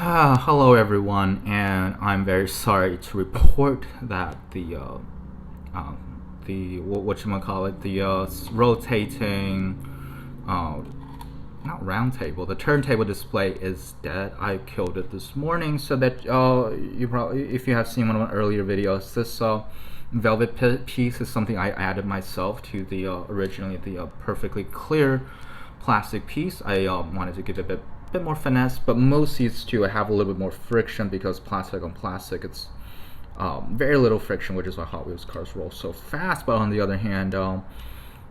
Hello everyone, and I'm very sorry to report that what you call it, rotating, uh, not round table, the turntable display is dead. I killed it this morning, so that you probably, if you have seen one of my earlier videos, this velvet piece is something I added myself to the originally the perfectly clear plastic piece. I wanted to give it a bit more finesse, but mostly it's to have a little bit more friction because plastic on plastic, it's very little friction, which is why Hot Wheels cars roll so fast. But on the other hand,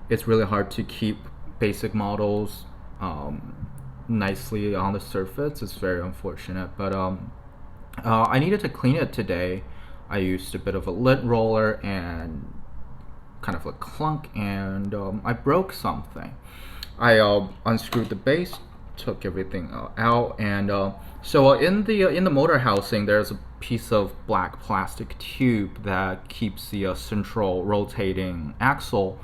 it's really hard to keep basic models nicely on the surface. It's very unfortunate, but I needed to clean it today. I used a bit of a lint roller and kind of a clunk, and I broke something. I unscrewed the base, took everything out, and so in the motor housing, there's a piece of black plastic tube that keeps the central rotating axle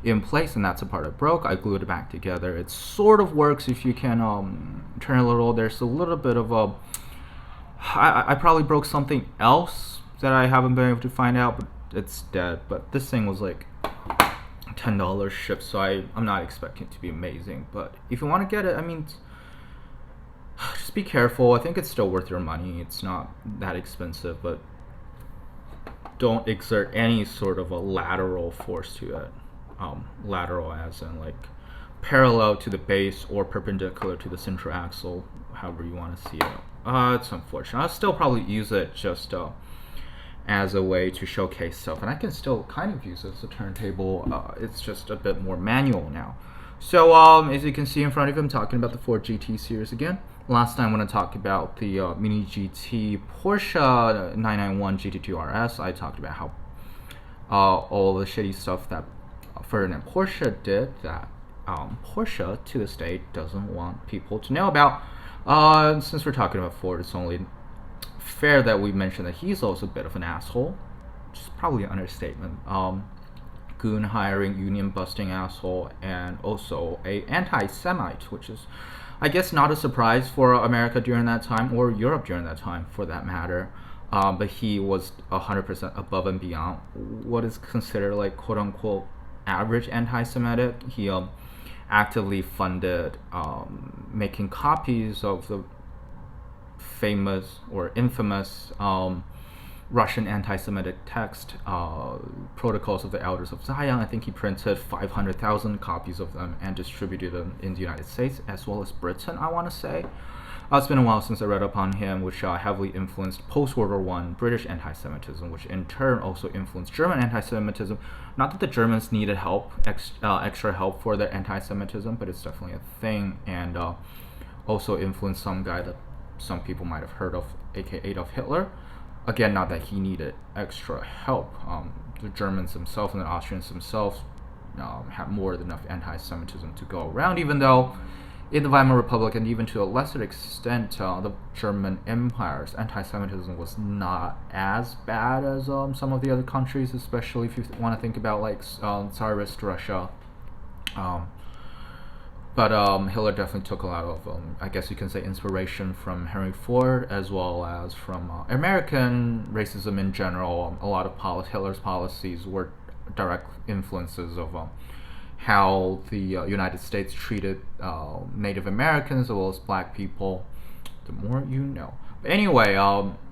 in place, and that's the part that broke. I glued it back together. It sort of works if you can turn a little. There's a little bit of a. I probably broke something else that I haven't been able to find out, but it's dead. But this thing was like $10 shipped, so I'm not expecting it to be amazing. But if you want to get it, I mean, just be careful. I think it's still worth your money. It's not that expensive, but don't exert any sort of a lateral force to it. Lateral as in like parallel to the base or perpendicular to the central axle, however you want to see it. It's unfortunate. I'll still probably use it just as a way to showcase stuff, and I can still kind of use it as a turntable. It's just a bit more manual now. So as you can see in front of you, I'm talking about the Ford GT series again. Last time when I talked about the Mini GT Porsche 991 GT2 RS, I talked about how all the shitty stuff that Ferdinand Porsche did that Porsche to this day doesn't want people to know about. Since we're talking about Ford, it's only fair that we mention that he's also a bit of an asshole, which is probably an understatement. Goon hiring, union busting asshole, and also a anti-Semite, which is, I guess, not a surprise for America during that time, or Europe during that time for that matter. But he was 100% above and beyond what is considered like quote unquote average anti-Semitic. He actively funded making copies of the famous or infamous Russian anti-Semitic text, Protocols of the Elders of Zion. I think he printed 500,000 copies of them and distributed them in the United States as well as Britain, I want to say. It's been a while since I read up on him, which heavily influenced post-World War I British anti-Semitism, which in turn also influenced German anti-Semitism. Not that the Germans needed help, extra help for their anti-Semitism, but it's definitely a thing, and also influenced some guy that some people might have heard of, aka Adolf Hitler. Again, not that he needed extra help. The Germans themselves and the Austrians themselves had more than enough anti-Semitism to go around, even though in the Weimar Republic, and even to a lesser extent, the German Empire's anti-Semitism was not as bad as some of the other countries, especially if you want to think about like Tsarist Russia. But Hitler definitely took a lot of, I guess you can say, inspiration from Henry Ford, as well as from American racism in general. A lot of Hitler's policies were direct influences of how the United States treated Native Americans as well as black people. The more you know. But anyway,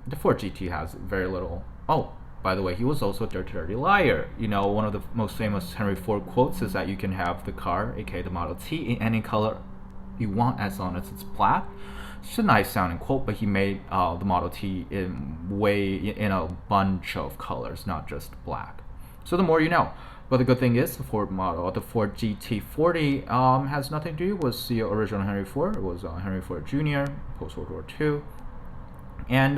the Ford GT has very little. Oh, by the way, he was also a dirty liar. You know, one of the most famous Henry Ford quotes is that you can have the car, aka the Model T, in any color you want as long as it's black. It's a nice sounding quote, but he made the Model T in a bunch of colors, not just black. So the more you know. But the good thing is, the Ford GT40 has nothing to do with the original Henry Ford. It was Henry Ford Jr., post-World War II. And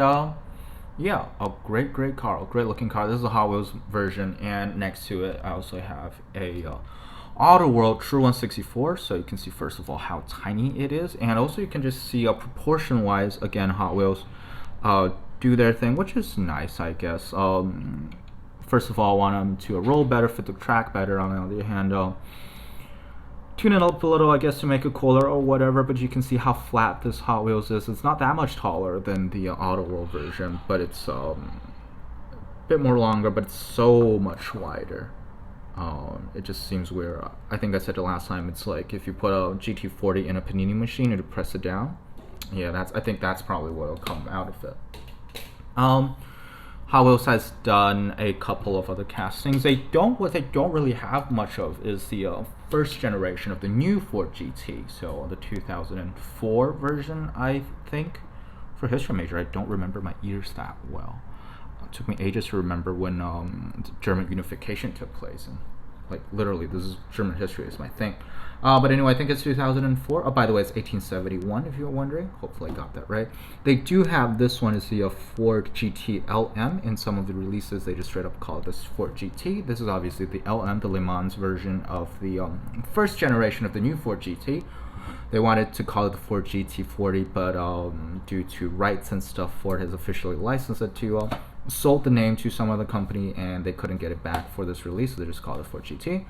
yeah, a great car, a great looking car. This is a Hot Wheels version, and next to it, I also have a AUTOart True 164. So you can see, first of all, how tiny it is, and also you can just see proportion-wise, again, Hot Wheels do their thing, which is nice, I guess. First of all, I want them to roll better, fit the track better. On the other hand, tune it up a little, I guess, to make it cooler or whatever, but you can see how flat this Hot Wheels is. It's not that much taller than the AUTOart version, but it's a bit more longer, but it's so much wider. It just seems weird. I think I said it last time, it's like if you put a GT40 in a panini machine and you press it down. Yeah, I think that's probably what will come out of it. Hot Wheels has done a couple of other castings. What they don't really have much of is the first generation of the new Ford GT. So the 2004 version, I think. For history major, I don't remember my years that well. It took me ages to remember when the German unification took place. And like literally, this is German history is my thing. But anyway, I think it's 2004. Oh, by the way, it's 1871, if you're wondering. Hopefully I got that right. They do have this one is the Ford GT LM. In some of the releases, they just straight up call this Ford GT. This is obviously the LM, the Le Mans version of the first generation of the new Ford GT. They wanted to call it the Ford GT40, but due to rights and stuff, Ford has officially licensed it to, sold the name to some other company, and they couldn't get it back for this release, so they just called it Ford GT.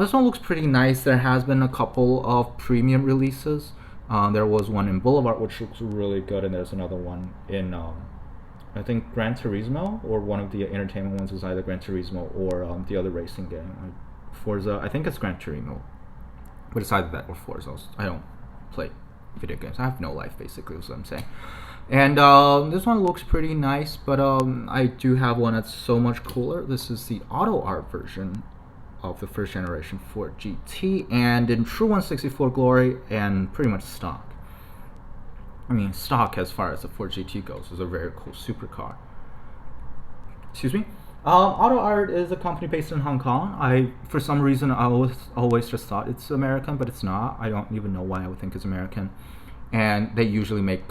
This one looks pretty nice. There has been a couple of premium releases. There was one in Boulevard, which looks really good, and there's another one in, I think, Gran Turismo, or one of the entertainment ones is either Gran Turismo or the other racing game. Like Forza, I think it's Gran Turismo. But it's either that or Forza. I don't play video games. I have no life, basically, is what I'm saying. And this one looks pretty nice, but I do have one that's so much cooler. This is the AUTOart version of the first generation Ford GT, and in true 164 glory and pretty much stock. I mean, stock as far as the Ford GT goes is a very cool supercar. Excuse me? AUTOart is a company based in Hong Kong. For some reason, I always just thought it's American, but it's not. I don't even know why I would think it's American. And they usually make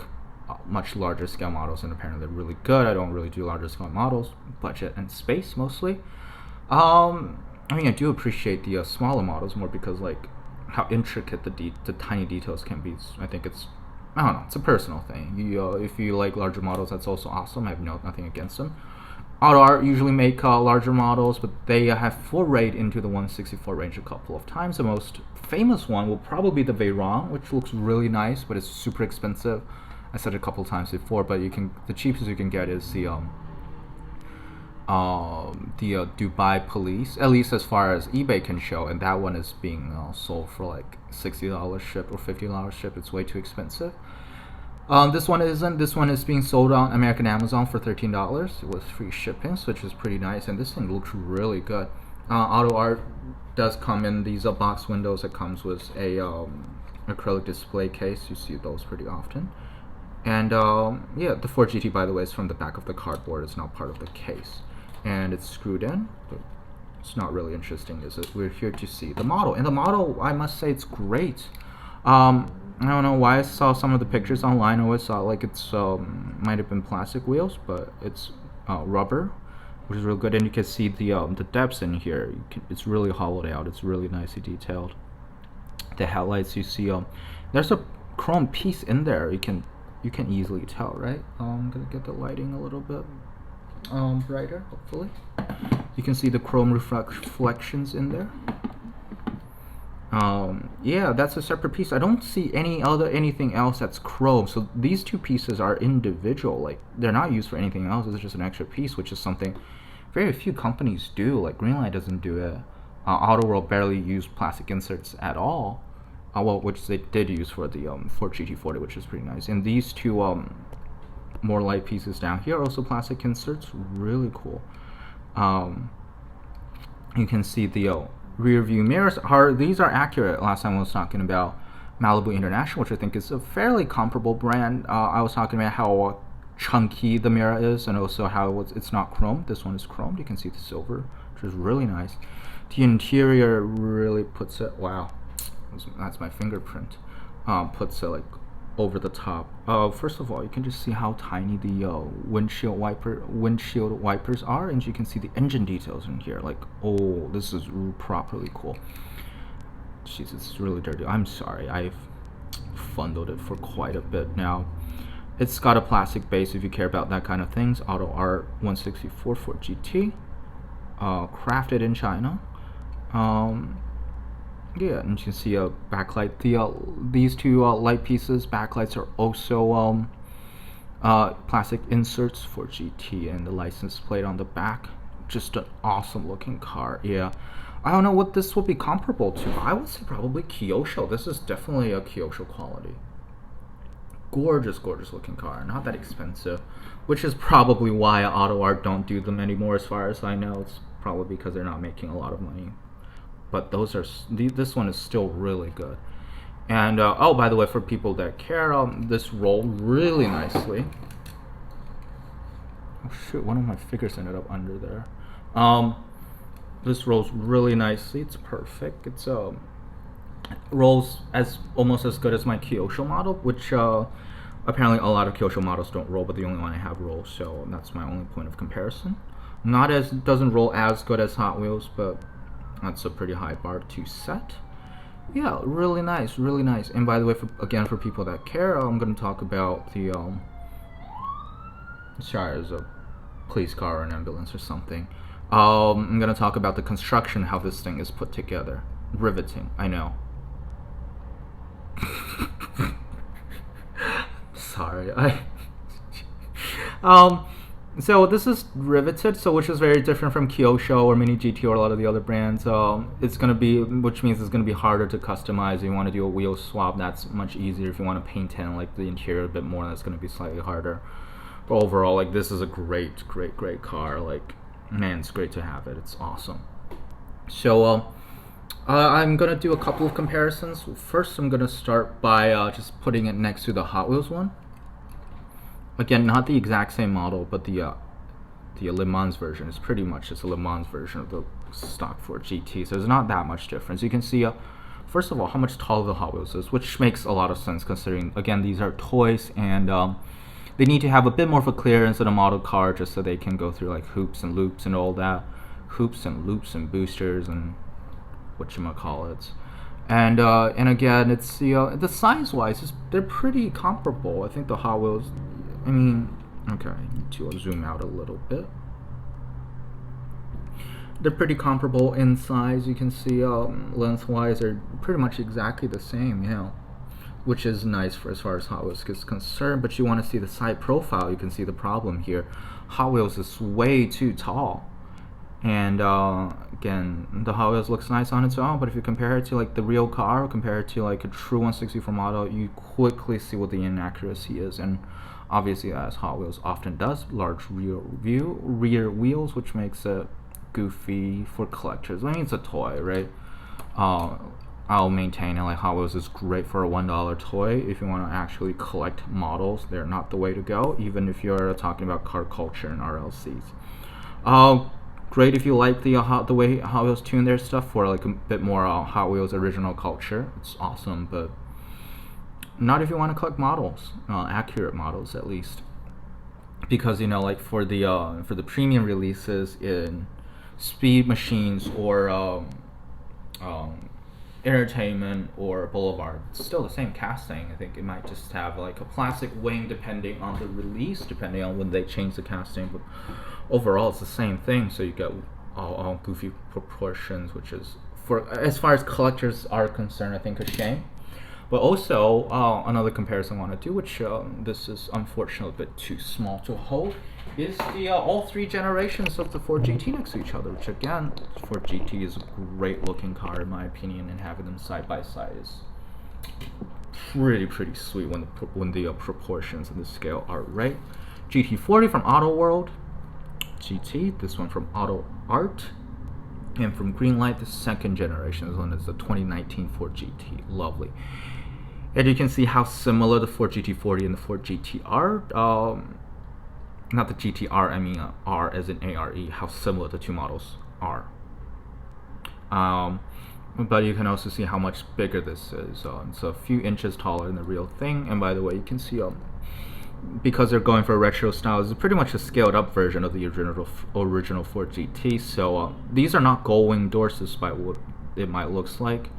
much larger scale models, and apparently they're really good. I don't really do larger scale models, budget and space mostly. I mean, I do appreciate the smaller models more because like how intricate the tiny details can be. I think I don't know, it's a personal thing. If you like larger models, that's also awesome. I have nothing against them. AUTOart usually make larger models, but they have forayed into the 164 range a couple of times. The most famous one will probably be the Veyron, which looks really nice, but it's super expensive. I said it a couple of times before, but the cheapest you can get is the Dubai Police, at least as far as eBay can show, and that one is being sold for like $60 shipped or $50 shipped. It's way too expensive. This one isn't. This one is being sold on American Amazon for $13 with free shipping, which is pretty nice. And this thing looks really good. AUTOart does come in these box windows. It comes with a acrylic display case. You see those pretty often. And yeah, the Ford GT, by the way, is from the back of the cardboard. It's not part of the case, and it's screwed in. But it's not really interesting, is it? We're here to see the model, and the model, I must say, it's great. I don't know why I saw some of the pictures online. I always thought like it's might have been plastic wheels, but it's rubber, which is real good. And you can see the depths in here. It's really hollowed out. It's really nicely detailed. The headlights, you see, there's a chrome piece in there. You can easily tell, right? I'm gonna get the lighting a little bit brighter, hopefully. You can see the chrome reflections in there. Yeah, that's a separate piece. I don't see anything else that's chrome. So these two pieces are individual. Like they're not used for anything else. It's just an extra piece, which is something very few companies do. Like Greenlight doesn't do it. AUTOworld barely used plastic inserts at all. Well, which they did use for the Ford GT40, which is pretty nice. And these two more light pieces down here are also plastic inserts. Really cool. You can see the rear view mirrors these are accurate. Last time I was talking about Malibu International, which I think is a fairly comparable brand. I was talking about how chunky the mirror is, and also how it's not chromed. This one is chromed. You can see the silver, which is really nice. The interior really puts it, wow, that's my fingerprint, puts it like over the top. First of all, you can just see how tiny the windshield wipers are, and you can see the engine details in here. Like, oh, this is properly cool. Jeez, it's really dirty. I'm sorry, I've fondled it for quite a bit now. It's got a plastic base if you care about that kind of things. AUTOart 164 Ford GT, crafted in China. Yeah, and you can see a backlight. These two light pieces, backlights, are also plastic inserts for GT, and the license plate on the back. Just an awesome looking car. Yeah, I don't know what this will be comparable to. I would say probably Kyosho. This is definitely a Kyosho quality. Gorgeous, gorgeous looking car. Not that expensive, which is probably why AUTOart don't do them anymore. As far as I know, it's probably because they're not making a lot of money. But those are this one is still really good. And oh, by the way, for people that care, this rolled really nicely. Oh shoot, one of my figures ended up under there. This rolls really nicely. It's perfect. It's rolls as almost as good as my Kyosho model, which apparently a lot of Kyosho models don't roll, but the only one I have rolls, so that's my only point of comparison. Not as doesn't roll as good as Hot Wheels, but that's a pretty high bar to set. Yeah, really nice, really nice. And by the way, for people that care, I'm going to talk about the sorry, it's a police car or an ambulance or something. I'm going to talk about the construction, how this thing is put together. Riveting, I know. Sorry, so this is riveted, so which is very different from Kyosho or Mini GT or a lot of the other brands. It's gonna be, which means it's gonna be harder to customize. If you want to do a wheel swap, that's much easier. If you want to paint in like the interior a bit more, that's gonna be slightly harder. But overall, like, this is a great car. Like, man, it's great to have it. It's awesome. So I'm gonna do a couple of comparisons. First, I'm gonna start by just putting it next to the Hot Wheels one. Again, not the exact same model, but the Le Mans version is pretty much just a Le Mans version of the stock Ford GT. So there's not that much difference. You can see, first of all, how much taller the Hot Wheels is, which makes a lot of sense considering, again, these are toys, and they need to have a bit more of a clearance in a model car just so they can go through like hoops and loops and all that. Hoops and loops and boosters and whatchamacallits. And again, it's the size-wise, they're pretty comparable. I think the Hot Wheels, I mean, okay, I need to zoom out a little bit. They're pretty comparable in size. You can see lengthwise, they're pretty much exactly the same, which is nice for as far as Hot Wheels is concerned. But you want to see the side profile, you can see the problem here. Hot Wheels is way too tall. And again, the Hot Wheels looks nice on its own, but if you compare it to like the real car, or compare it to like a true 164 model, you quickly see what the inaccuracy is. And obviously, as Hot Wheels often does, large rear wheels, which makes it goofy for collectors. I mean, it's a toy, right? I'll maintain it, like, Hot Wheels is great for a $1 toy. If you want to actually collect models, they're not the way to go, even if you're talking about car culture and RLCs. Great if you like the way Hot Wheels tune their stuff for like a bit more Hot Wheels original culture. It's awesome, but not if you want to collect models, accurate models at least, because like for the premium releases in Speed Machines or Entertainment or Boulevard, it's still the same casting. I think it might just have like a plastic wing depending on the release, depending on when they change the casting, but overall it's the same thing. So you get all goofy proportions, which is, for as far as collectors are concerned, I think a shame. But also another comparison I want to do, which this is unfortunately a bit too small to hold, is the all three generations of the Ford GT next to each other, which again, Ford GT is a great looking car in my opinion, and having them side by side is pretty sweet when the proportions and the scale are right. GT40 from AUTOworld, GT, this one from AUTOart, and from Greenlight, the second generation. This one is the 2019 Ford GT. Lovely. And you can see how similar the Ford GT40 and the Ford GTR, not the GTR, I mean R as in ARE, how similar the two models are. But you can also see how much bigger this is. It's a few inches taller than the real thing. And by the way, you can see because they're going for a retro style, it's pretty much a scaled up version of the original Ford GT. So these are not gull wing doors despite what it might looks like.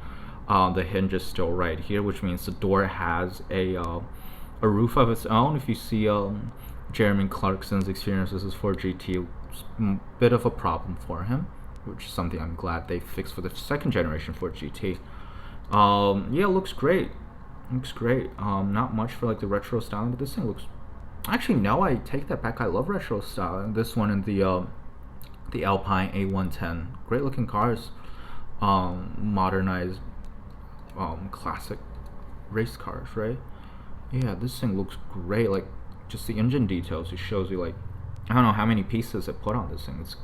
The hinge is still right here, which means the door has a roof of its own. If you see Jeremy Clarkson's experience with his Ford GT, it's a bit of a problem for him, which is something I'm glad they fixed for the second generation Ford GT. Yeah, it looks great. Looks great. Not much for like the retro styling, but this thing looks. Actually, no, I take that back. I love retro styling. This one and the Alpine A110, great looking cars. Modernized, classic race cars, right? Yeah, this thing looks great. Like, just the engine details. It shows you like, I don't know how many pieces it put on this thing. It's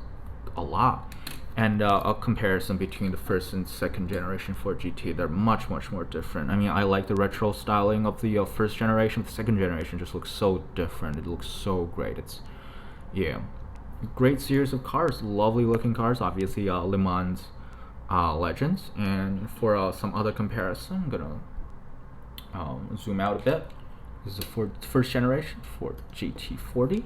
a lot. And a comparison between the first and second generation Ford GT, they're much more different. I mean, I like the retro styling of the first generation. The second generation just looks so different. It looks so great. It's, yeah, great series of cars, lovely looking cars. Obviously, Le Mans legends. And for some other comparison, I'm gonna zoom out a bit. This is the Ford first generation Ford GT40.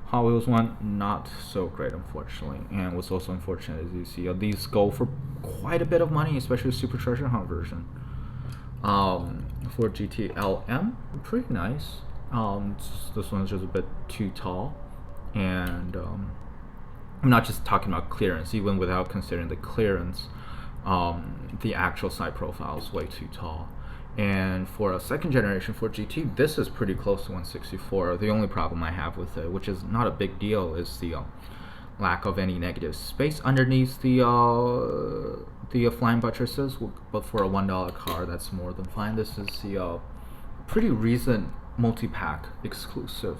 Hot Wheels one, not so great, unfortunately. And what's also unfortunate is you see these go for quite a bit of money, especially the supercharger hunt version. Ford GT LM, pretty nice. This one's just a bit too tall, and I'm not just talking about clearance. Even without considering the clearance, the actual side profile is way too tall. And for a second generation Ford GT, this is pretty close to 164. The only problem I have with it, which is not a big deal, is the lack of any negative space underneath the flying buttresses. But for a $1 car, that's more than fine. This is the pretty recent multi-pack exclusive.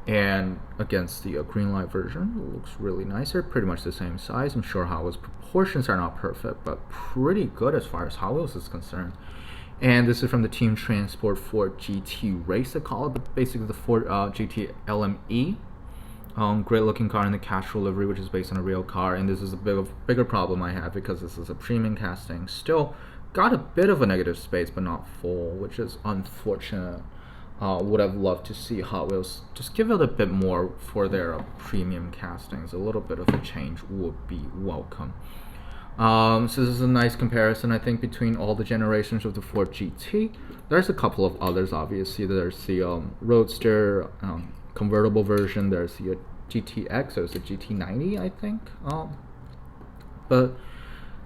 And against the Greenlight version, it looks really nice. They're pretty much the same size. I'm sure Hot Wheels proportions are not perfect, but pretty good as far as Hot Wheels is concerned. And this is from the Team Transport Ford GT Race, they call it, but basically the Ford GT LME. Great looking car in the casual livery, which is based on a real car. And this is a bigger problem I have because this is a premium casting. Still got a bit of a negative space, but not full, which is unfortunate. Would have loved to see Hot Wheels just give it a bit more for their premium castings. A little bit of a change would be welcome. So this is a nice comparison, I think, between all the generations of the Ford GT. There's a couple of others, obviously. There's the Roadster convertible version. There's the GTX. There's the GT90, I think. But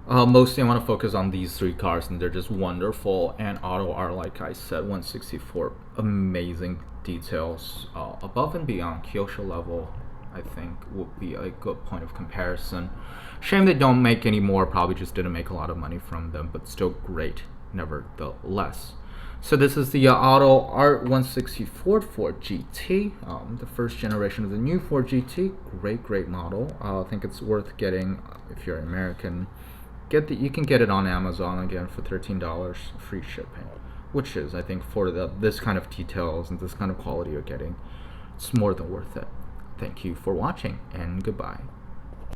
mostly I want to focus on these three cars, and they're just wonderful. And AUTOart, like I said, 164, amazing details. Above and beyond Kyosho level, I think, would be a good point of comparison. Shame they don't make any more, probably just didn't make a lot of money from them, but still great nevertheless. So this is the AUTOart 164 Ford GT, the first generation of the new Ford GT. Great model. I think it's worth getting if you're American. You can get it on Amazon again for $13, free shipping, which is, I think, for this kind of details and this kind of quality you're getting, it's more than worth it. Thank you for watching, and goodbye.